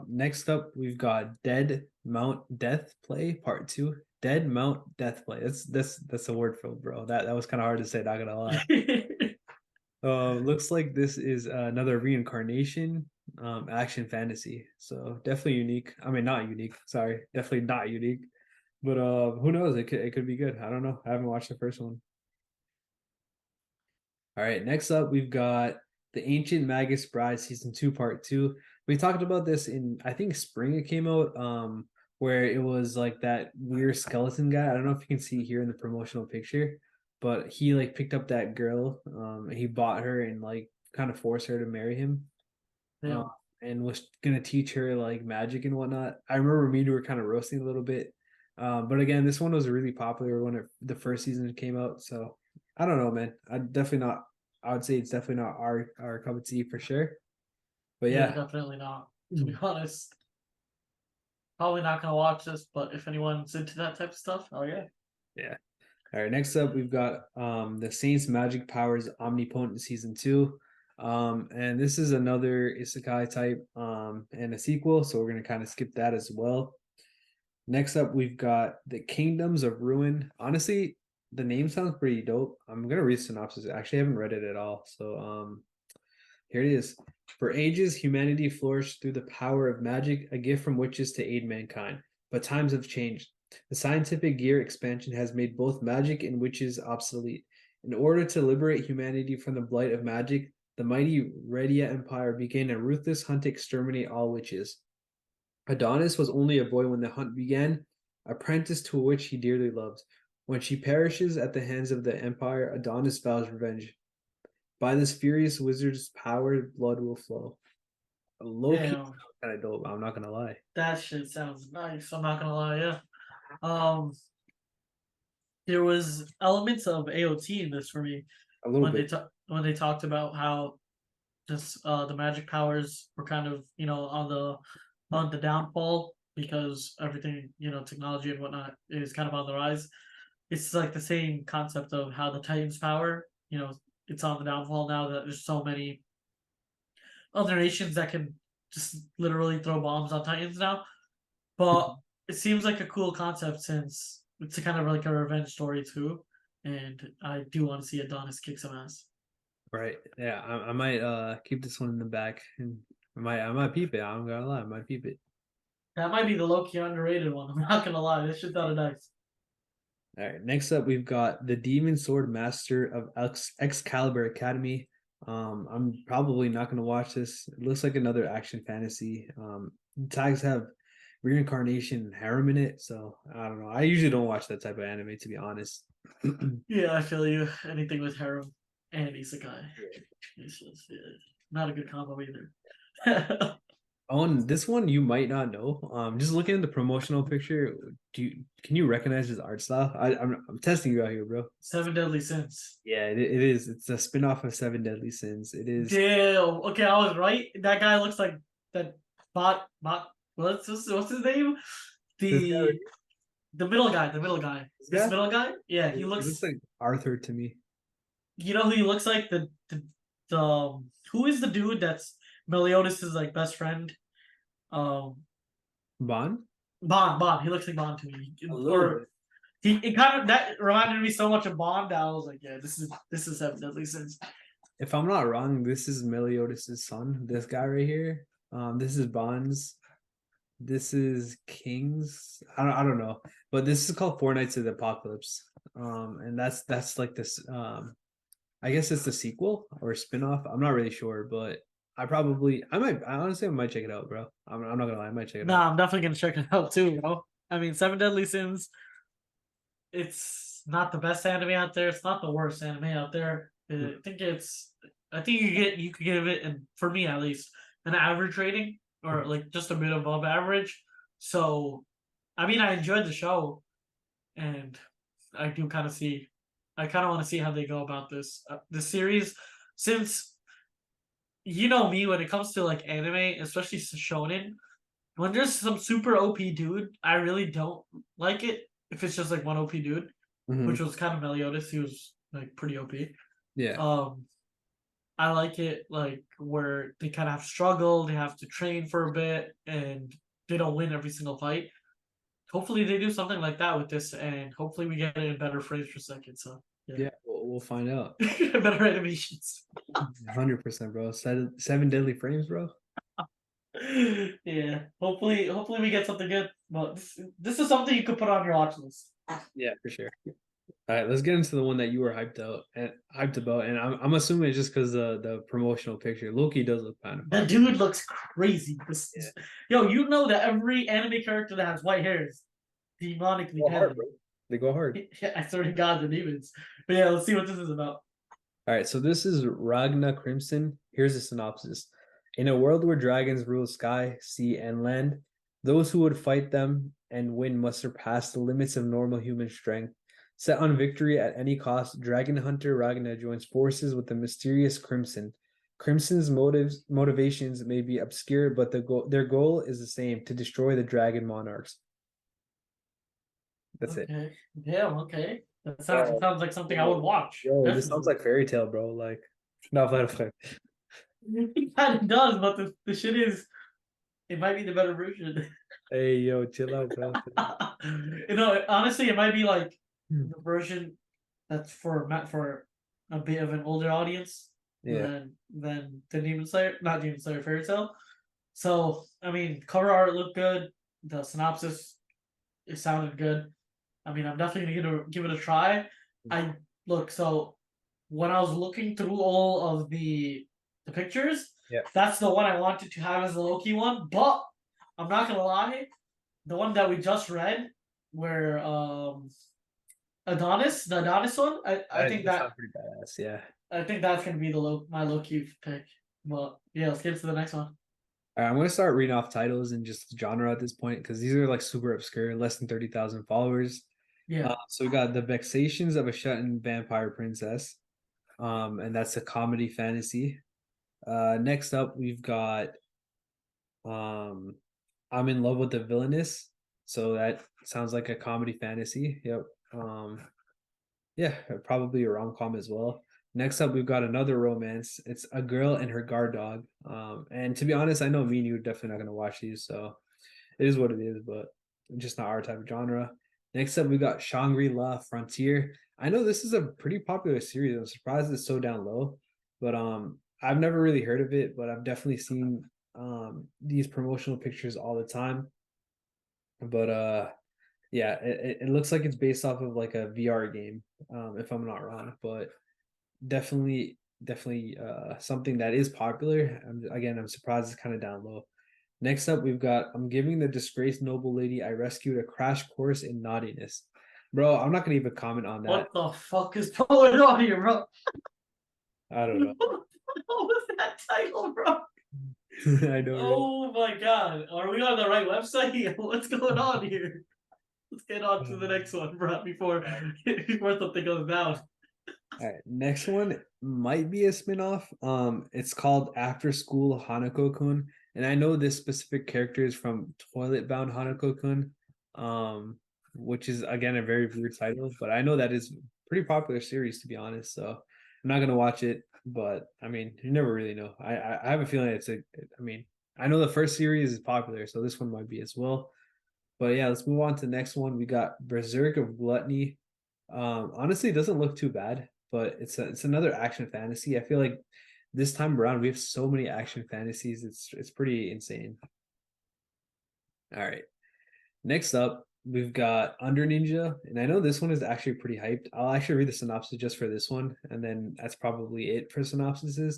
Next up, we've got Dead Mount Death Play Part Two. Dead Mount Death Play. That's a word for it, bro. That was kind of hard to say. Not gonna lie. Looks like this is another reincarnation, action fantasy. So definitely unique. I mean, not unique. Sorry, definitely not unique. But who knows? It could be good. I don't know. I haven't watched the first one. All right, next up we've got the Ancient Magus Bride season 2 part 2. We talked about this in I think spring it came out where it was like that weird skeleton guy. I don't know if you can see here in the promotional picture, but he like picked up that girl he bought her and like kind of forced her to marry him. Uh, Yeah, and was gonna teach her like magic and whatnot. I remember me and you were kind of roasting a little bit. But again, this one was really popular when the first season came out. So I don't know, man. I definitely not. I would say it's definitely not our cup of tea for sure. But yeah, yeah. definitely not. To be Mm. honest, probably not gonna watch this. But if anyone's into that type of stuff, oh yeah. Yeah. All right. Next up, we've got the Saints Magic Powers Omnipotent season 2. And this is another isekai type and a sequel, so we're gonna kind of skip that as well. Next up, we've got the Kingdoms of Ruin. Honestly, the name sounds pretty dope. I'm gonna read synopsis. I actually haven't read it at all. So here it is. For ages, humanity flourished through the power of magic, a gift from witches to aid mankind. But times have changed. The scientific gear expansion has made both magic and witches obsolete. In order to liberate humanity from the blight of magic, the mighty Redia Empire began a ruthless hunt to exterminate all witches. Adonis was only a boy when the hunt began, apprenticed to a witch he dearly loved. When she perishes at the hands of the Empire, Adonis vows revenge. By this furious wizard's power, blood will flow. Low key, Damn, kind of dope. I'm not gonna lie. that shit sounds nice. I'm not gonna lie. Yeah. Um, there was elements of AOT in this for me A little bit. when they talked about how just the magic powers were kind of on the downfall because everything technology and whatnot is kind of on the rise. It's like the same concept of how the Titans power it's on the downfall now that there's so many other nations that can just literally throw bombs on Titans now. But it seems like a cool concept since it's a kind of like a revenge story too, and I do want to see Adonis kick some ass. Right. Yeah. I might keep this one in the back, and I might peep it. I'm gonna lie. I might peep it. That might be the low key underrated one. I'm not gonna lie, this shit's out of nice. All right. Next up, we've got the Demon Sword Master of Excalibur Academy. I'm probably not gonna watch this. It looks like another action fantasy. Tags have reincarnation and harem in it, so I don't know. I usually don't watch that type of anime, to be honest. Yeah, I feel you. Anything with harem and isekai, it's just not a good combo either. On this one, you might not know. Just looking at the promotional picture, can you recognize his art style? I'm testing you out here, bro. Seven Deadly Sins. Yeah, it is. It's a spin-off of Seven Deadly Sins. It is Damn. Okay, I was right. That guy looks like that bot. What's his name? this guy. The the middle guy. The middle guy. This This guy. middle guy. Yeah, he He looks looks. like Arthur to me. You know who he looks like? The who is the dude that's Meliodas' like best friend? Um, Bond? Bond. He looks like Bond to me. A little Or bit. he it kind of that reminded me so much of Bond that I was like, yeah, this is Seven Deadly Sins. If I'm not wrong, this is Meliodas' son. This guy right here. This is Bond's. This is King's. I don't know, but this is called Four Nights of the Apocalypse. And that's like this. I guess it's the sequel or spin-off. I'm not really sure, but I honestly I might check it out, bro. I'm not gonna lie, I might check it out. Nah, I'm definitely gonna check it out too, bro. I mean, Seven Deadly Sins. It's not the best anime out there. It's not the worst anime out there. I think you could give it, and for me at least, an average rating or like just a bit above average. So, I mean, I enjoyed the show, and I do kind of see. I kind of want to see how they go about this series, since you know me when it comes to like anime, especially shonen. When there's some super OP dude, I really don't like it. If it's just like one OP dude, which Mhm. was kind of Meliodas, he was like pretty OP. Yeah. Um, I like it like where they kind of have struggle, they have to train for a bit, and they don't win every single fight. Hopefully, they do something like that with this, and hopefully, we get it in better frames per second. So yeah, Yeah, we'll find out. better animations. 100%, bro. Seven deadly frames, bro. Yeah. Hopefully we get something good. But this is something you could put on your watch list. Yeah, for sure. All right, let's get into the one that you were hyped about, and I'm assuming it's just because the promotional picture. Loki does look kind of The fire. dude looks crazy. Yeah, Yo, you know that every anime character that has white hair is they demonically go hard, talented. bro. They go hard. Yeah, I swear to God, the demons. But yeah, let's see what this is about. All right, so this is Ragna Crimson. Here's a synopsis. In a world where dragons rule sky, sea, and land, those who would fight them and win must surpass the limits of normal human strength. Set on victory at any cost, dragon hunter Ragna joins forces with the mysterious Crimson. Crimson's motivations may be obscure, but their goal is the same: to destroy the dragon monarchs. That's it. Okay. Damn, okay. That Oh, sounds like something I would yo, watch. yo, this sounds Definitely. like fairy tale, bro. Like, not bad. It kind of does, but the shit is, it might be the better version. Hey, yo, chill out, bro. Honestly, it might be like Hmm. the version that's for meant for a bit of an older audience Yeah. than the Demon Slayer, not Demon Slayer Fairy Tale. So, I mean, cover art looked good. The synopsis, it sounded good. I mean, I'm definitely gonna give it a try. I look so when I was looking through all of the pictures, Yeah. that's the one I wanted to have as a low key one. But I'm not gonna lie, the one that we just read, where the Adonis one, That sounds pretty badass. Yeah. I think that's gonna be the my low key pick. But yeah, let's get to the next one. All right, I'm gonna start reading off titles and just genre at this point because these are like super obscure, less than 30,000 followers. Yeah. So we got The Vexations of a Shut-in Vampire Princess. And that's a comedy fantasy. Next up we've got um I'm in Love with the Villainess. So that sounds like a comedy fantasy. Yep. Yeah, probably a rom-com as well. Next up, we've got another romance. It's A Girl and Her Guard Dog. And to be honest, I know me and you are definitely not going to watch these, so it is what it is, but just not our type of genre. Next up, we got Shangri-La Frontier. I know this is a pretty popular series. I'm surprised it's so down low, but I've never really heard of it, but I've definitely seen these promotional pictures all the time. But yeah, it looks like it's based off of like a VR game, if I'm not wrong, but definitely something that is popular. I'm surprised it's kind of down low. Next up, we've got I'm giving the disgraced noble lady I rescued a crash course in naughtiness. Bro, I'm not gonna even comment on that. What the fuck is going on here, bro? I don't know. What was that title, bro? I know, right? Oh my god. Are we on the right website? What's going on here? Let's get on to the next one, bro, before something goes down. All right, next one might be a spinoff. It's called After School Hanako-kun, and I know this specific character is from Toilet Bound Hanako-kun, which is again a very weird title, but I know that is a pretty popular series to be honest. So I'm not gonna watch it, but I mean, you never really know. I have a feeling it's a. I mean, I know the first series is popular, so this one might be as well. But yeah, let's move on to the next one. We got Berserk of Gluttony. Honestly, it doesn't look too bad, but it's another action fantasy. I feel like this time around we have so many action fantasies. It's pretty insane. All right. Next up, we've got Under Ninja, and I know this one is actually pretty hyped. I'll actually read the synopsis just for this one, and then that's probably it for synopsises.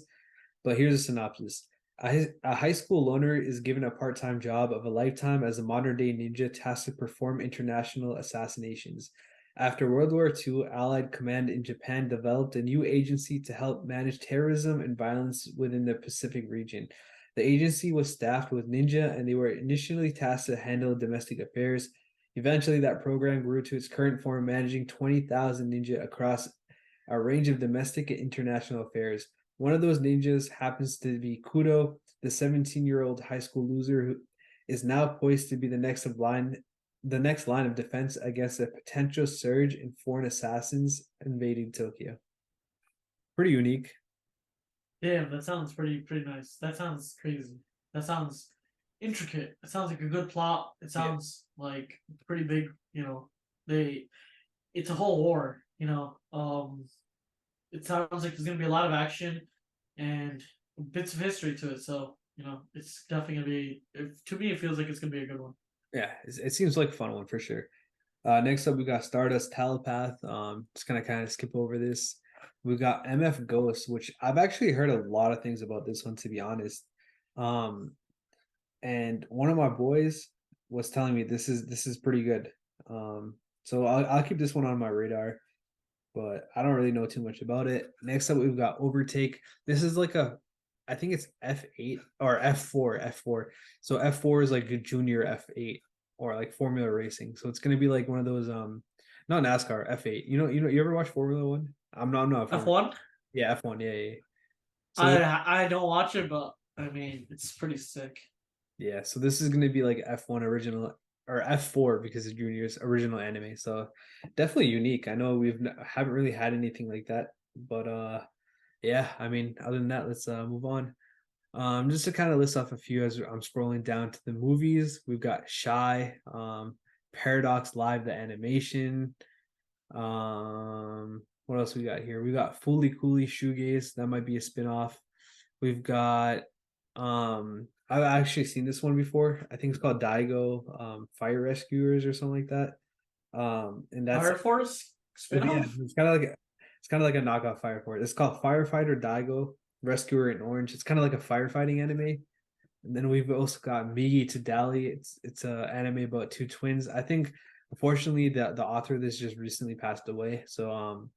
But here's a synopsis. A high school loner is given a part time job of a lifetime as a modern day ninja tasked to perform international assassinations. After World War II, Allied Command in Japan developed a new agency to help manage terrorism and violence within the Pacific region. The agency was staffed with ninja, and they were initially tasked to handle domestic affairs. Eventually, that program grew to its current form, managing 20,000 ninja across a range of domestic and international affairs. One of those ninjas happens to be Kudo, the 17-year-old high school loser who is now poised to be the next line of defense against a potential surge in foreign assassins invading Tokyo. Pretty unique. Damn, that sounds pretty nice. That sounds crazy. That sounds intricate. It sounds like a good plot. It Yeah. sounds like pretty big, they it's a whole war. It sounds like there's gonna be a lot of action and bits of history to it. So it's definitely gonna be. To me, it feels like it's gonna be a good one. Yeah, it seems like a fun one for sure. Next up, we got Stardust Telepath. Just gonna kind of skip over this. We got MF Ghost, which I've actually heard a lot of things about this one, to be honest. Um, and one of my boys was telling me this is pretty good. So I'll keep this one on my radar, but I don't really know too much about it. Next up, we've got Overtake. This is like I think it's F8 or F4, F4. So F4 is like a junior F8 or like Formula Racing. So it's gonna be like one of those not NASCAR, F8. You ever watch Formula One? I'm not a Formula. F1. Yeah, F1, yeah, yeah. So I don't watch it, but I mean it's pretty sick. yeah, so this is gonna be like F1 original or F4 because of Junior's original anime. So definitely unique. I know haven't really had anything like that, but yeah, I mean, other than that, let's move on. Just to kind of list off a few as I'm scrolling down to the movies, we've got Shy, Paradox Live the animation. What else we got here? We got Fully Cooley Shoegaze. That might be a spin-off. We've got I've actually seen this one before. I think it's called Daigo Fire Rescuers or something like that. And that's Fire Force yeah, spinoff. it's kind of like a knockoff Fire Force. It's called Firefighter Daigo Rescuer in Orange. It's kind of like a firefighting anime. And then we've also got Migi to Dali. It's a anime about two twins. I think unfortunately the author of this just recently passed away. So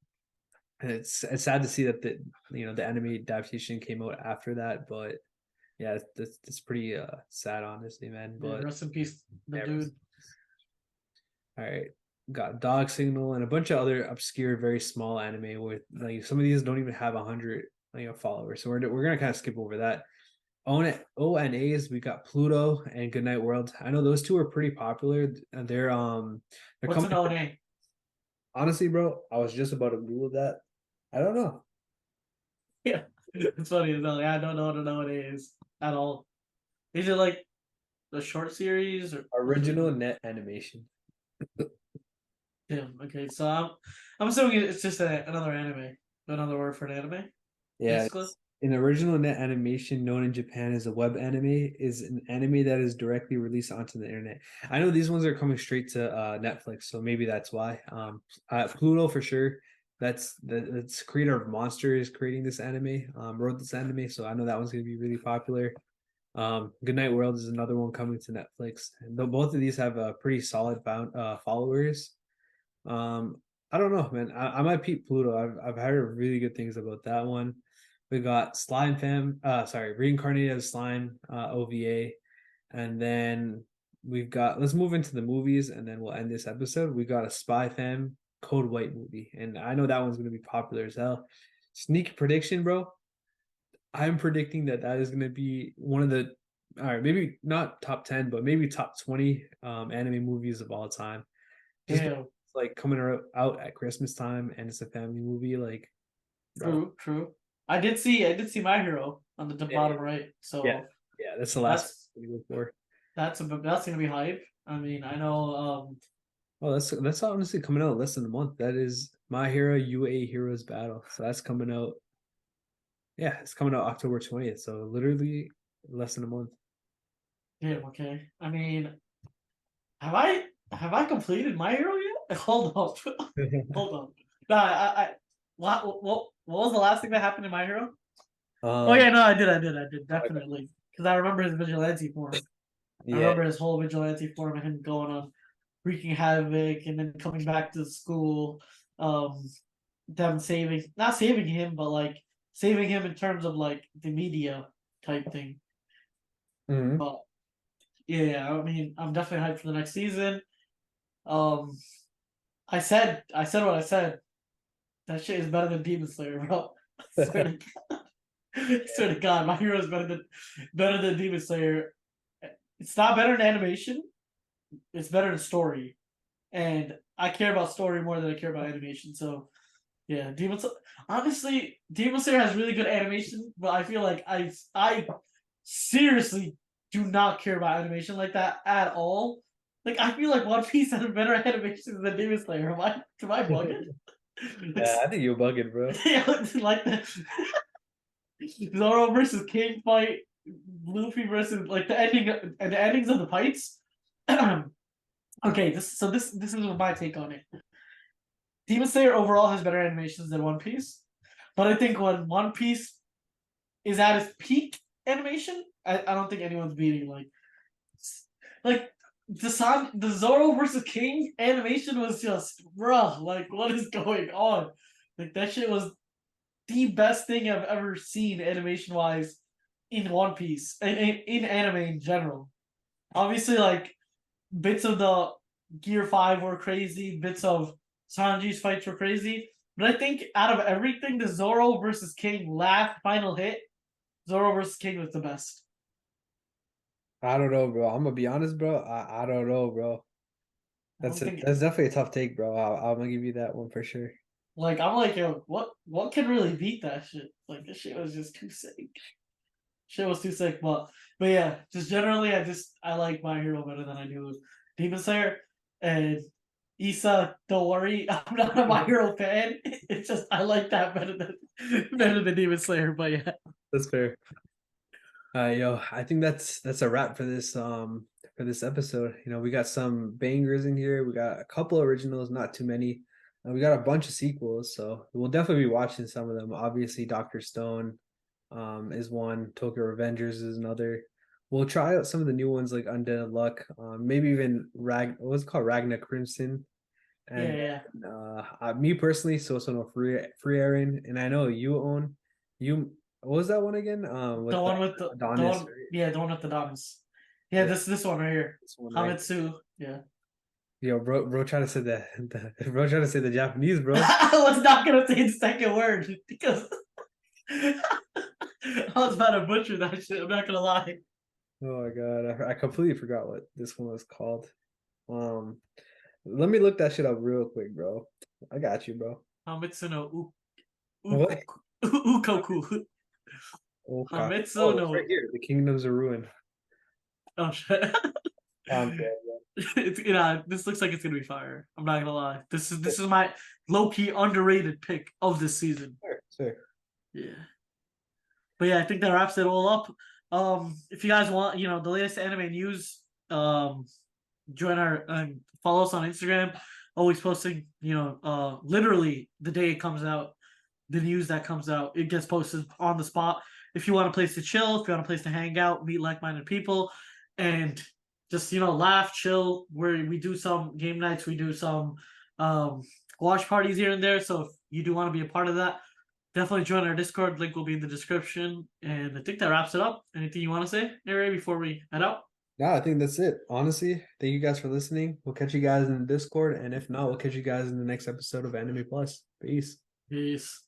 and it's sad to see that the anime adaptation came out after that, but yeah, it's pretty sad honestly, man. Yeah, But rest in peace, the yeah, dude. all right. Got Dog Signal and a bunch of other obscure, very small anime with like some of these don't even have 100 followers. So we're gonna kind of skip over that. ONAs, we got Pluto and Goodnight World. I know those two are pretty popular. And they're What's coming. an ONA? Honestly, bro, I was just about to Google that. I don't know. Yeah, it's funny as hell. Yeah, I don't know what an ONA is at all. Is it like the short series or Original net animation. Damn. Okay, so I'm assuming it's just another anime, another word for an anime, Yeah, basically. an original net animation known in Japan as a web anime is an anime that is directly released onto the internet. I know these ones are coming straight to Netflix, so maybe that's why. Pluto for sure. That's creator of Monster is creating this anime. Wrote this anime, so I know that one's gonna be really popular. Goodnight World is another one coming to Netflix. And both of these have pretty solid followers. Um, I don't know, man. I might peep Pluto. I've heard really good things about that one. We got Slime Fam, Reincarnated as Slime, OVA, and then we've got. Let's move into the movies, and then we'll end this episode. We got a Spy Fam Code White movie, and I know that one's gonna be popular as hell. Sneak prediction, bro. I'm predicting that is gonna be one of the, all right, maybe not top 10, but maybe top 20 anime movies of all time. Just Damn. like coming out at Christmas time and it's a family movie, like bro. True. I did see My Hero on the Yeah, bottom right. yeah, So yeah. That's the last that's one we look for. that's gonna be hype. I mean, I know. Oh, that's honestly coming out less than a month. That is My Hero UA Heroes Battle. So that's coming out. Yeah, it's coming out October 20th. So literally less than a month. Damn. Okay. I mean, have I completed My Hero yet? Hold on. Hold on. No, what was the last thing that happened in My Hero? Oh um, yeah, no, I did definitely because I remember his vigilante form. I yeah. remember his whole vigilante form and him going on wreaking havoc and then coming back to school. Um, them not saving him, but like saving him in terms of like the media type thing. Mhm. But yeah, I mean, I'm definitely hyped for the next season. Um, I said what I said. That shit is better than Demon Slayer, bro. I swear to God. I swear to God, my hero is better than Demon Slayer. It's not better in animation. It's better in story, and I care about story more than I care about animation. So yeah, honestly, Demon Slayer has really good animation, but I feel like I seriously do not care about animation like that at all. Like I feel like One Piece has better animation than Demon Slayer. Am I bugging? Yeah, It's I think you're bugging, bro. yeah, it's like the Zoro versus King fight. Luffy versus like the ending and the endings of the fights. Okay, this is my take on it. Demon Slayer overall has better animations than One Piece, but I think when One Piece is at its peak animation, I don't think anyone's beating like the Zoro versus King animation was just bruh, like what is going on? Like that shit was the best thing I've ever seen animation wise in One Piece in anime in general. Obviously, like bits of the Gear 5 were crazy, bits of Sanji's fights were crazy. But I think out of everything, the Zoro versus King last final hit, Zoro versus King was the best. I don't know, bro. I'm gonna be honest, bro. I don't know, bro. I don't think That's definitely a tough take, bro. I'm gonna give you that one for sure. like I'm like, yo, what can really beat that shit? Like this shit was just too sick. Shit was too sick. But yeah, just generally I like My Hero better than I do Demon Slayer. And Issa, don't worry, I'm not a My Hero fan. It's just I like that better than Demon Slayer. But yeah, That's fair. Yo, I think that's a wrap for this episode. You know, we got some bangers in here. We got a couple originals, not too many. We got a bunch of sequels, so we'll definitely be watching some of them. Obviously, Doctor Stone is one. Tokyo Revengers is another. We'll try out some of the new ones like Undead Luck, maybe even what's it called Ragna Crimson. yeah, And yeah. me personally, so no free Aaron, and I know you own you. What was that one again? The With one with the Adonis, one, right? yeah, the one with the diamonds. Yeah, Yeah, this one right here, this one, right? Hamitsu. Yeah, Yo, bro, try to say bro, try to say the Japanese, bro. I was not gonna say the second word because I was about to butcher that shit. I'm not gonna lie. Oh my god, I completely forgot what this one was called. Um, let me look that shit up real quick, bro. I got you, bro. Hamitsu no What? Ukoku. Oh god. Hamitsu Oh, it's right no. here. The Kingdoms of Ruin. Oh shit. I'm dead, It's this looks like it's gonna be fire. I'm not gonna lie. This is my low key underrated pick of this season. Sure, sure. Yeah. But yeah, I think that wraps it all up. If you guys want, the latest anime news, join our follow us on Instagram. Always posting, literally the day it comes out, the news that comes out, it gets posted on the spot. If you want a place to chill, if you want a place to hang out, meet like-minded people, and just laugh, chill. Where we do some game nights, we do some um, watch parties here and there. So if you do want to be a part of that, definitely join our Discord. Link will be in the description. And I think that wraps it up. Anything you want to say, Aray, before we head out? No, I think that's it. Honestly, thank you guys for listening. We'll catch you guys in the Discord, and if not, we'll catch you guys in the next episode of Anime Plus. Peace. Peace.